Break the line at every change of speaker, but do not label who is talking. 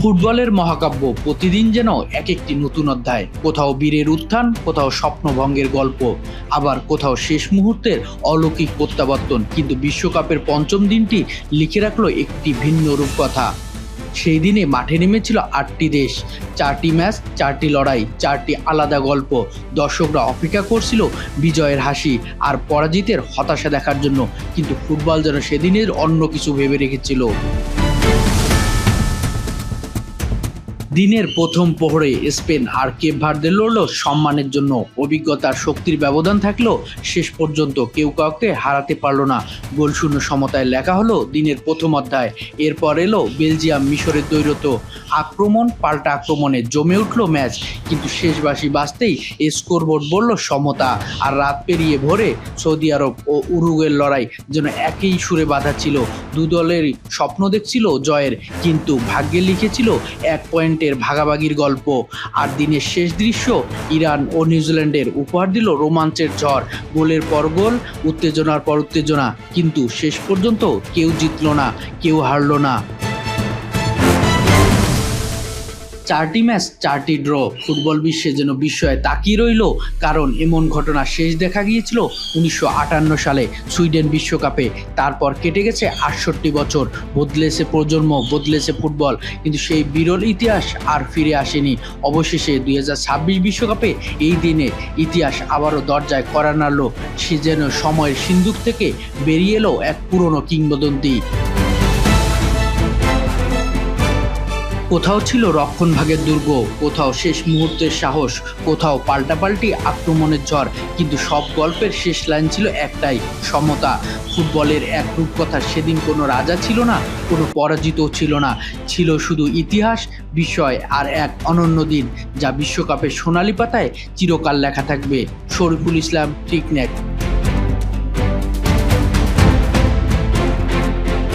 ফুটবলের মহাকাব্য প্রতিদিন যেন এক একটি নতুন অধ্যায়। কোথাও বীরের উত্থান, কোথাও স্বপ্নভঙ্গের গল্প, আবার কোথাও শেষ মুহূর্তের অলৌকিক প্রত্যাবর্তন। কিন্তু বিশ্বকাপের পঞ্চম দিনটি লিখে রাখলো একটি ভিন্ন রূপকথা। সেই দিনে মাঠে নেমেছিল ৮টি দেশ, ৪টি ম্যাচ, ৪টি লড়াই, ৪টি আলাদা গল্প। দর্শকরা অপেক্ষা করছিল বিজয়ের হাসি আর পরাজিতের হতাশা দেখার জন্য, কিন্তু ফুটবল যেন সেদিনের অন্য কিছু ভেবে রেখেছিল। দিনের প্রথম প্রহরে স্পেন আর কেপ ভার্দে লড়ল সম্মানের জন্য। অভিজ্ঞতার শক্তির ব্যবধান থাকলেও শেষ পর্যন্ত কেউ কাউকে হারাতে পারল না। গোলশূন্য সমতায় লেখা হলো দিনের প্রথম অধ্যায়। এরপর এলো বেলজিয়াম মিশরের দ্বৈরথ। আক্রমণ পাল্টা আক্রমণে জমে উঠল ম্যাচ, কিন্তু শেষ বাঁশি বাজতেই স্কোরবোর্ড বলল সমতা। আর রাত পেরিয়ে ভোরে সৌদি আরব ও উরুগুয়ের লড়াই যেন একই সুরে বাঁধা ছিল। দু দলেরই স্বপ্ন দেখছিল জয়ের, কিন্তু ভাগ্যে লিখেছিল ১ পয়েন্টের ভাগাভাগির গল্প। আর দিনের শেষ দৃশ্য ইরান ও নিউজিল্যান্ডের উপহার দিল রোমাঞ্চের ঝড়। গোলের পর গোল, উত্তেজনার পর উত্তেজনা, কিন্তু শেষ পর্যন্ত কেউ জিতল না, কেউ হারল না। ৪টি ম্যাচ, ৪টি ড্র। ফুটবল বিশ্বে যেন বিস্ময়ে তাকিয়ে রইল, কারণ এমন ঘটনা শেষ দেখা গিয়েছিল ১৯৫৮ সালে সুইডেন বিশ্বকাপে। তারপর কেটে গেছে ৬৮ বছর। বদলেছে প্রজন্ম, বদলেছে ফুটবল, কিন্তু সেই বিরল ইতিহাস আর ফিরে আসেনি। অবশেষে ২০২৬ বিশ্বকাপে এই দিনে ইতিহাস আবারও দরজায় কড়া নাড়ল। সে যেন সময়ের সিন্দুক থেকে বেরিয়ে এলো এক পুরনো কিংবদন্তি। কোথাও ছিল রক্ষণভাগের দুর্গ, কোথাও শেষ মুহূর্তের সাহস, কোথাও পাল্টাপাল্টি আক্রমণের ঝড়, কিন্তু সব গল্পের শেষ লাইন ছিল একটাই, সমতা। ফুটবলের এক রূপকথা। সেদিন কোনো রাজা ছিল না, কোনো পরাজিতও ছিল না, ছিল শুধু ইতিহাস, বিস্ময় আর এক অনন্য দিন, যা বিশ্বকাপের সোনালি পাতায় চিরকাল লেখা থাকবে। শরীফুল ইসলাম, ঠিক নেক।